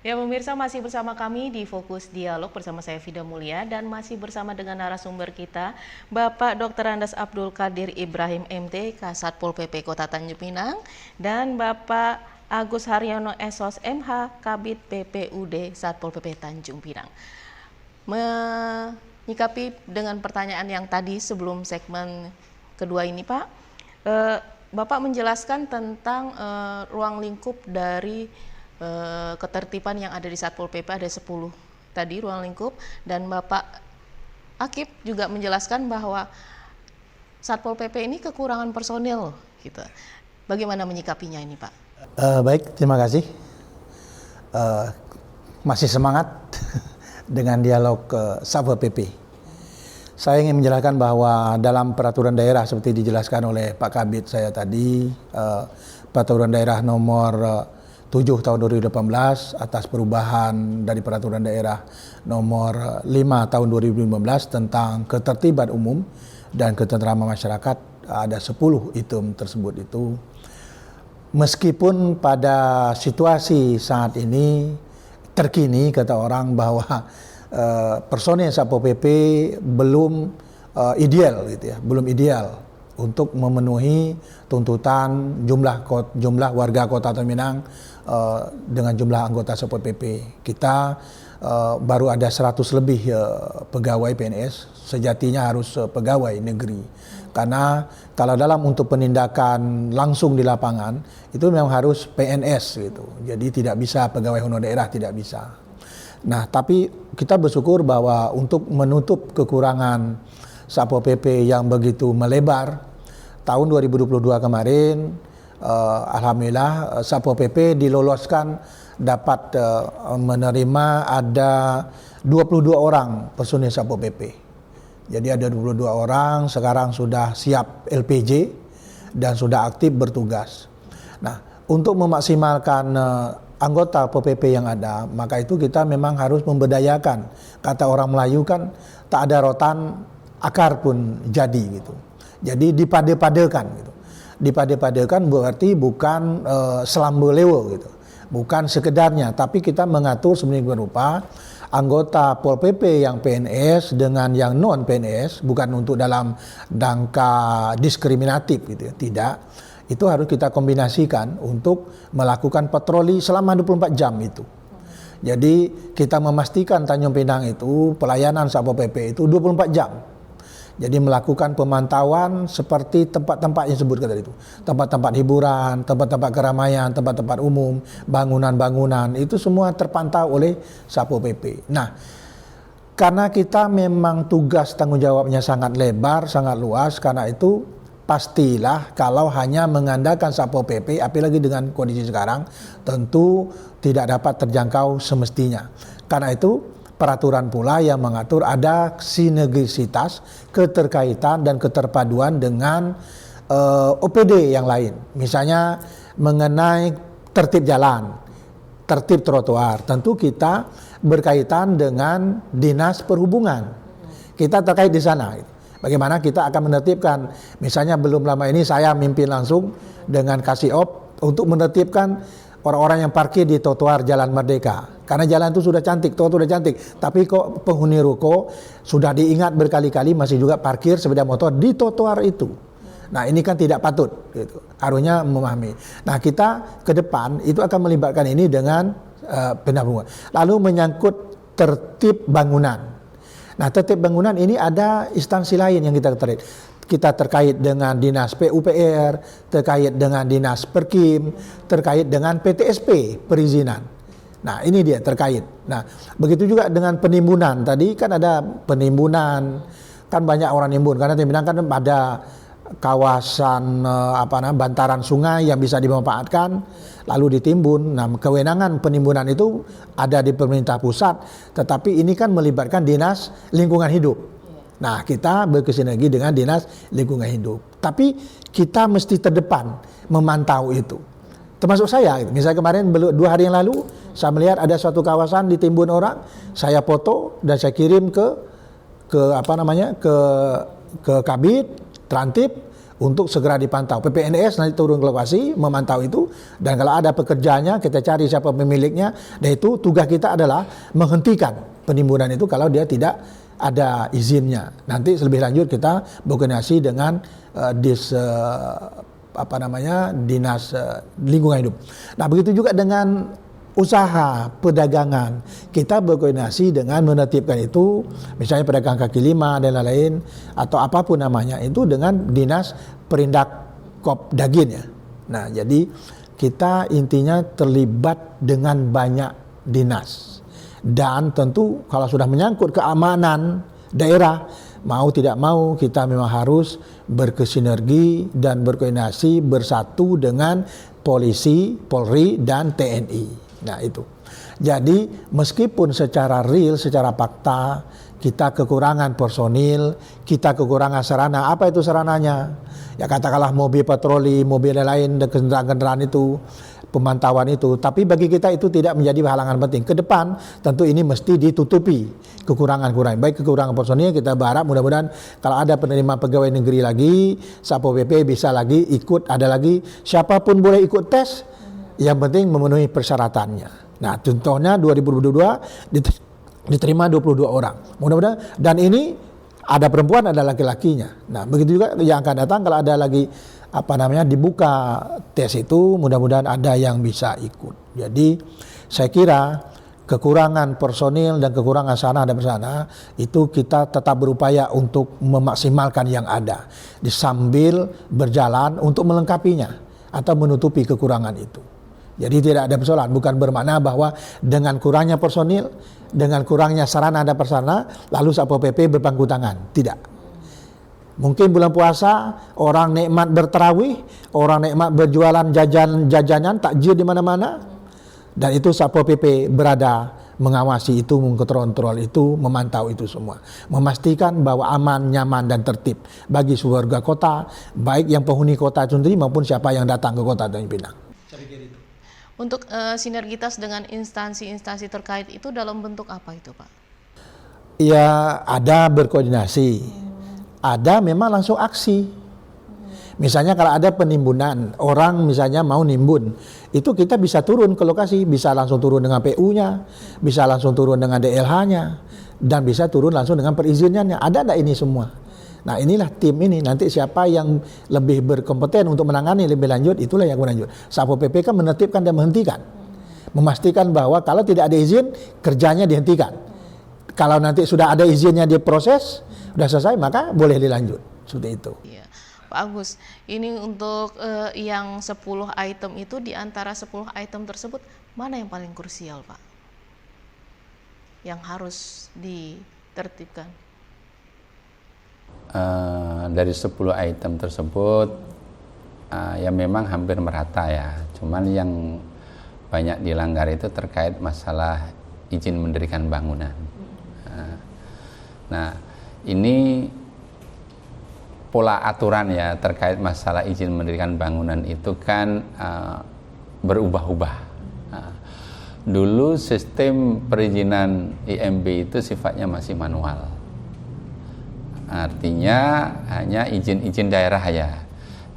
Ya pemirsa, masih bersama kami di Fokus Dialog bersama saya Vida Mulia dan masih bersama dengan narasumber kita Bapak Dr. Andes Abdul Qadir Ibrahim MT, Kasatpol PP Kota Tanjung Pinang, dan Bapak Agus Haryono SOS MH, Kabid PPUD Satpol PP Tanjung Pinang. Menyikapi dengan pertanyaan yang tadi sebelum segmen kedua ini Pak, Bapak menjelaskan tentang ruang lingkup dari ketertiban yang ada di Satpol PP, ada 10 tadi ruang lingkup, dan Bapak Akib juga menjelaskan bahwa Satpol PP ini kekurangan personil gitu. Bagaimana menyikapinya ini Pak? Baik, terima kasih. Masih semangat dengan dialog Satpol PP. Saya ingin menjelaskan bahwa dalam peraturan daerah seperti dijelaskan oleh Pak Kabid saya tadi, peraturan daerah nomor 7 tahun 2018 atas perubahan dari peraturan daerah nomor 5 tahun 2015 tentang ketertiban umum dan ketentraman masyarakat, ada 10 item tersebut itu. Meskipun pada situasi saat ini terkini kata orang bahwa personil Satpol PP belum ideal gitu ya, belum ideal untuk memenuhi tuntutan jumlah warga Kota Tanjung Pinang dengan jumlah anggota Satpol PP. Kita baru ada 100 lebih pegawai PNS, sejatinya harus pegawai negeri. Karena kalau dalam untuk penindakan langsung di lapangan itu memang harus PNS gitu. Jadi tidak bisa pegawai honor daerah, tidak bisa. Nah, tapi kita bersyukur bahwa untuk menutup kekurangan Satpol PP yang begitu melebar, tahun 2022 kemarin alhamdulillah Satpol PP diloloskan dapat menerima ada 22 orang personil Satpol PP. Jadi ada 22 orang sekarang sudah siap LPJ dan sudah aktif bertugas. Nah, untuk memaksimalkan anggota Satpol PP yang ada, maka itu kita memang harus memberdayakan. Kata orang Melayu kan, tak ada rotan akar pun jadi gitu. Jadi dipade-padekan gitu. Dipade-padekan berarti bukan selambelewo gitu. Bukan sekedarnya, tapi kita mengatur sebenarnya berupa anggota Pol PP yang PNS dengan yang non PNS, bukan untuk dalam rangka diskriminatif gitu ya, tidak. Itu harus kita kombinasikan untuk melakukan patroli selama 24 jam itu. Jadi kita memastikan Tanjung Pinang itu pelayanan Satpol PP itu 24 jam. Jadi melakukan pemantauan seperti tempat-tempat yang disebutkan tadi itu. Tempat-tempat hiburan, tempat-tempat keramaian, tempat-tempat umum, bangunan-bangunan, itu semua terpantau oleh Satpol PP. Nah, karena kita memang tugas tanggung jawabnya sangat lebar, sangat luas, karena itu pastilah kalau hanya mengandalkan Satpol PP, apalagi dengan kondisi sekarang, tentu tidak dapat terjangkau semestinya. Karena itu peraturan pula yang mengatur ada sinergisitas, keterkaitan dan keterpaduan dengan OPD yang lain. Misalnya mengenai tertib jalan, tertib trotoar, tentu kita berkaitan dengan dinas perhubungan. Kita terkait di sana. Bagaimana kita akan menertibkan, misalnya belum lama ini saya mimpin langsung dengan Kasiop untuk menertibkan orang-orang yang parkir di trotoar Jalan Merdeka. Karena jalan itu sudah cantik, trotoar sudah cantik. Tapi kok penghuni ruko sudah diingat berkali-kali masih juga parkir sepeda motor di trotoar itu. Nah, ini kan tidak patut gitu. Harusnya memahami. Nah, kita ke depan itu akan melibatkan ini dengan pendampingan. Lalu menyangkut tertib bangunan. Nah, tertib bangunan ini ada instansi lain yang kita terkait. Kita terkait dengan Dinas PUPR, terkait dengan Dinas Perkim, terkait dengan PTSP perizinan. Nah, ini dia terkait. Nah, begitu juga dengan penimbunan. Tadi kan ada penimbunan, kan banyak orang nimbun karena Tanjung Pinang kan ada kawasan bantaran sungai yang bisa dimanfaatkan lalu ditimbun. Nah, kewenangan penimbunan itu ada di pemerintah pusat, tetapi ini kan melibatkan Dinas Lingkungan Hidup. Nah, kita bersinergi dengan Dinas Lingkungan Hidup. Tapi kita mesti terdepan memantau itu. Termasuk saya, misalnya kemarin 2 hari yang lalu, saya melihat ada suatu kawasan ditimbun orang, saya foto dan saya kirim ke Kabid, Trantip untuk segera dipantau. PPNS nanti turun ke lokasi memantau itu, dan kalau ada pekerjanya kita cari siapa pemiliknya, dan itu tugas kita adalah menghentikan penimbunan itu kalau dia tidak ada izinnya. Nanti lebih lanjut kita berkoordinasi dengan Dinas Lingkungan Hidup. Nah, begitu juga dengan usaha perdagangan, kita berkoordinasi dengan menertibkan itu, misalnya pedagang kaki lima dan lain-lain atau apapun namanya itu dengan Dinas Perindak Kopdagin ya. Nah, jadi kita intinya terlibat dengan banyak dinas, dan tentu kalau sudah menyangkut keamanan daerah, mau tidak mau kita memang harus berkesinergi dan berkoordinasi bersatu dengan polisi, Polri, dan TNI. Nah itu. Jadi meskipun secara real, secara fakta kita kekurangan personil, kita kekurangan sarana. Apa itu sarananya? Ya katakanlah mobil patroli, mobil lain, kendaraan-kendaraan itu, pemantauan itu. Tapi bagi kita itu tidak menjadi halangan penting. Ke depan tentu ini mesti ditutupi kekurangan-kekurangan. Baik kekurangan personil, kita berharap mudah-mudahan kalau ada penerima pegawai negeri lagi, Satpol PP bisa lagi ikut, ada lagi siapapun boleh ikut tes. Yang penting memenuhi persyaratannya. Nah, contohnya 2022 diterima 22 orang. Mudah-mudahan, dan ini ada perempuan, ada laki-lakinya. Nah, begitu juga yang akan datang kalau ada lagi dibuka tes itu, mudah-mudahan ada yang bisa ikut. Jadi, saya kira kekurangan personil dan kekurangan sarana dan prasarana itu kita tetap berupaya untuk memaksimalkan yang ada, sambil berjalan untuk melengkapinya atau menutupi kekurangan itu. Jadi tidak ada persoalan, bukan bermakna bahwa dengan kurangnya personil, dengan kurangnya sarana dan prasarana, lalu Satpol PP berpangku tangan. Tidak. Mungkin bulan puasa orang nikmat bertarawih, orang nikmat berjualan jajanan, takjil di mana-mana, dan itu Satpol PP berada mengawasi itu, mengkontrol itu, memantau itu semua, memastikan bahwa aman, nyaman, dan tertib bagi warga kota, baik yang penghuni kota itu sendiri maupun siapa yang datang ke kota Tanjung Pinang. Untuk sinergitas dengan instansi-instansi terkait itu dalam bentuk apa itu, Pak? Ya, ada berkoordinasi, ada memang langsung aksi. Misalnya kalau ada penimbunan, orang misalnya mau nimbun, itu kita bisa turun ke lokasi, bisa langsung turun dengan PU-nya, bisa langsung turun dengan DLH-nya, dan bisa turun langsung dengan perizinannya. Ada enggak ini semua? Nah, inilah tim ini, nanti siapa yang lebih berkompeten untuk menangani lebih lanjut, itulah yang berlanjut. Satpol PP kan menertibkan dan menghentikan, memastikan bahwa kalau tidak ada izin, kerjanya dihentikan. Kalau nanti sudah ada izinnya diproses, sudah selesai, maka boleh dilanjut. Seperti itu. Iya. Pak Agus, ini untuk yang 10 item itu, di antara 10 item tersebut, mana yang paling krusial, Pak? Yang harus ditertibkan? Dari 10 item tersebut ya memang hampir merata ya, cuman yang banyak dilanggar itu terkait masalah izin mendirikan bangunan. Nah, ini pola aturan ya terkait masalah izin mendirikan bangunan itu kan berubah-ubah. Dulu sistem perizinan IMB itu sifatnya masih manual. Artinya hanya izin-izin daerah ya.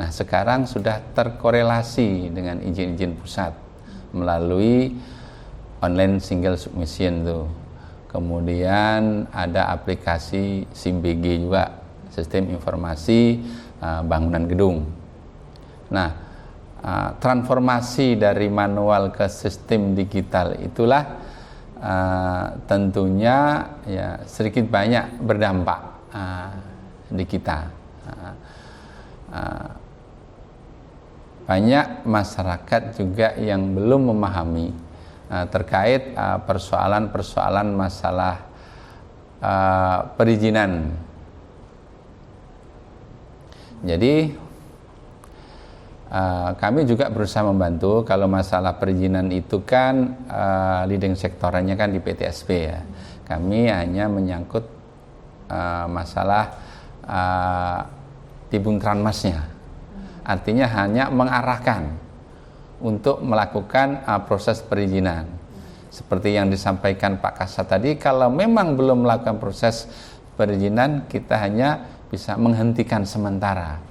Nah, sekarang sudah terkorelasi dengan izin-izin pusat melalui online single submission tuh. Kemudian ada aplikasi SIMBG juga, sistem informasi bangunan gedung. Nah, transformasi dari manual ke sistem digital itulah tentunya ya sedikit banyak berdampak di kita. Banyak masyarakat juga yang belum memahami terkait persoalan-persoalan masalah perizinan. Jadi kami juga berusaha membantu. Kalau masalah perizinan itu kan leading sektorannya kan di PTSP ya. Kami hanya menyangkut masalah Tibun-Tranmasnya, artinya hanya mengarahkan untuk melakukan proses perizinan. Seperti yang disampaikan Pak Kasat tadi, kalau memang belum melakukan proses perizinan, kita hanya bisa menghentikan sementara.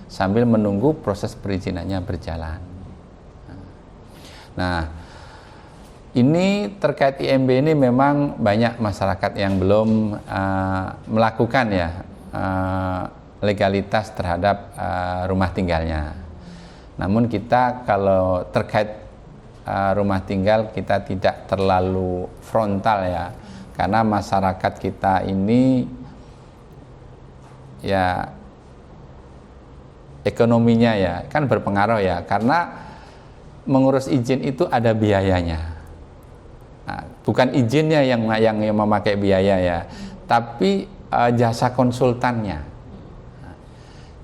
sambil menunggu proses perizinannya berjalan. Nah, ini terkait IMB ini memang banyak masyarakat yang belum melakukan ya legalitas terhadap rumah tinggalnya. Namun kita kalau terkait rumah tinggal kita tidak terlalu frontal ya, karena masyarakat kita ini ya ekonominya ya kan berpengaruh ya, karena mengurus izin itu ada biayanya. Nah, bukan izinnya yang memakai biaya ya, tapi jasa konsultannya.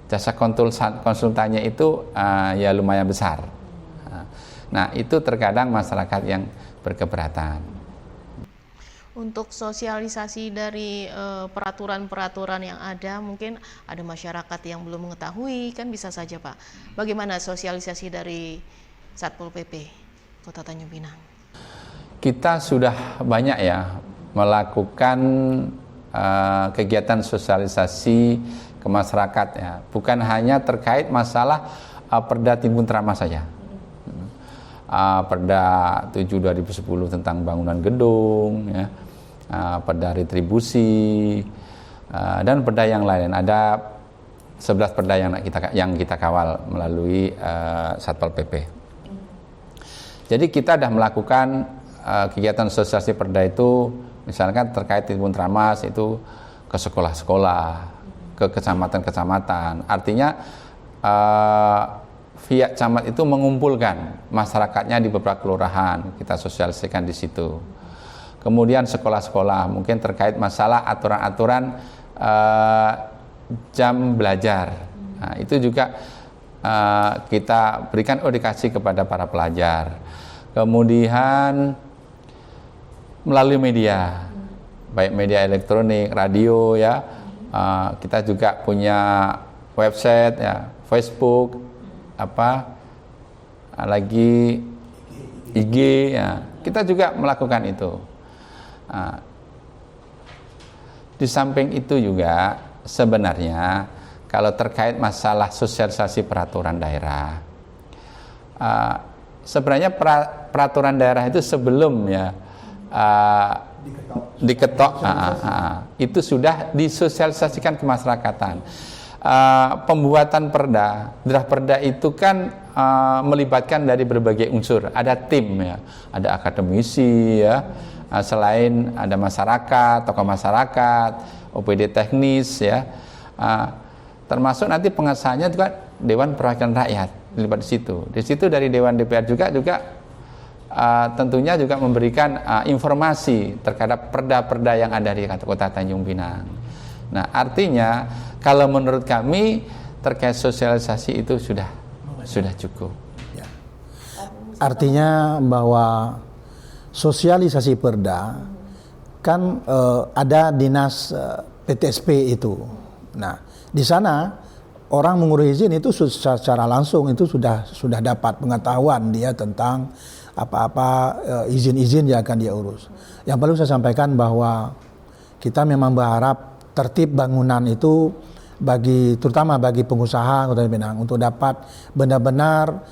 Jasa konsultannya itu ya lumayan besar. Nah, itu terkadang masyarakat yang berkeberatan. Untuk sosialisasi dari peraturan-peraturan yang ada, mungkin ada masyarakat yang belum mengetahui, kan bisa saja Pak. Bagaimana sosialisasi dari Satpol PP Kota Tanjung Pinang? Kita sudah banyak ya melakukan kegiatan sosialisasi ke masyarakat ya, bukan hanya terkait masalah Perda Timbun Trama saja. Perda 7/2010 tentang bangunan gedung ya, perda retribusi dan perda yang lain. Ada 11 perda yang kita kawal melalui Satpol PP. Jadi kita sudah melakukan kegiatan sosialisasi perda itu, misalkan terkait Timbun Tramas itu ke sekolah-sekolah, ke kecamatan-kecamatan. Artinya via camat itu mengumpulkan masyarakatnya di beberapa kelurahan, kita sosialisasikan di situ. Kemudian sekolah-sekolah mungkin terkait masalah aturan-aturan jam belajar. Nah, itu juga kita berikan edukasi kepada para pelajar. Kemudian melalui media, baik media elektronik, radio ya, kita juga punya website ya, Facebook, lagi IG ya, kita juga melakukan itu. Di samping itu juga sebenarnya kalau terkait masalah sosialisasi peraturan daerah, sebenarnya peraturan daerah itu sebelum ya diketok itu sudah disosialisasikan kemasyarakatan. Pembuatan perda, draft perda itu kan melibatkan dari berbagai unsur. Ada tim ya, ada akademisi ya, selain ada masyarakat, tokoh masyarakat, OPD teknis ya, termasuk nanti pengesahannya juga Dewan Perwakilan Rakyat dilibat di situ. Di situ dari Dewan DPR juga tentunya juga memberikan informasi terhadap perda-perda yang ada di Kota Tanjung Pinang. Nah, artinya kalau menurut kami terkait sosialisasi itu sudah cukup. Ya. Artinya bahwa sosialisasi perda kan ada dinas PTSP itu. Nah, di sana orang mengurus izin itu secara langsung itu sudah dapat pengetahuan dia tentang apa-apa izin-izin yang akan dia urus. Yang perlu saya sampaikan bahwa kita memang berharap tertib bangunan itu terutama bagi pengusaha Kota Pinang untuk dapat benar-benar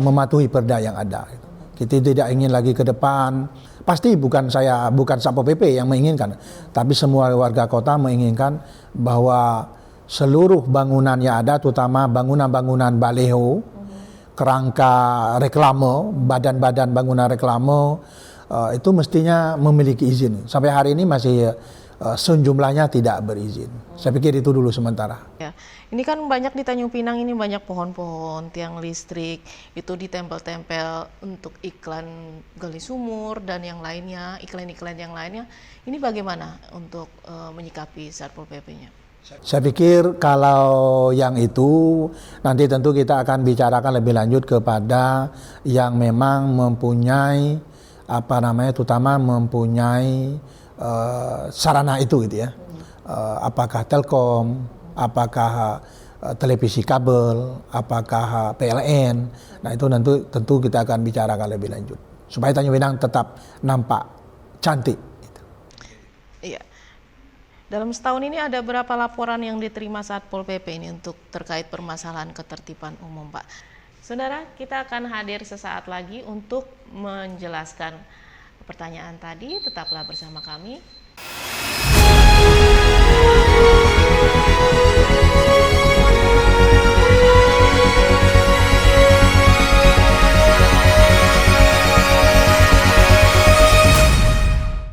mematuhi perda yang ada. Kita tidak ingin lagi ke depan. Pasti bukan Satpol PP yang menginginkan, tapi semua warga kota menginginkan bahwa seluruh bangunan yang ada, terutama bangunan-bangunan baleho, kerangka reklame, badan-badan bangunan reklame itu mestinya memiliki izin. Sampai hari ini masih sejumlahnya tidak berizin. Saya pikir itu dulu sementara. Ya, ini kan banyak di Tanjung Pinang ini banyak pohon-pohon, tiang listrik, itu ditempel-tempel untuk iklan gali sumur dan yang lainnya, iklan-iklan yang lainnya. Ini bagaimana untuk menyikapi Satpol PP-nya? Saya pikir kalau yang itu nanti tentu kita akan bicarakan lebih lanjut kepada yang memang mempunyai terutama mempunyai sarana itu gitu ya. Apakah Telkom, apakah televisi kabel, apakah PLN. Nah, itu tentu kita akan bicarakan lebih lanjut supaya Tanjung Pinang tetap nampak cantik. Iya. Dalam setahun ini ada berapa laporan yang diterima Satpol PP ini untuk terkait permasalahan ketertiban umum, Pak? Saudara, kita akan hadir sesaat lagi untuk menjelaskan pertanyaan tadi. Tetaplah bersama kami.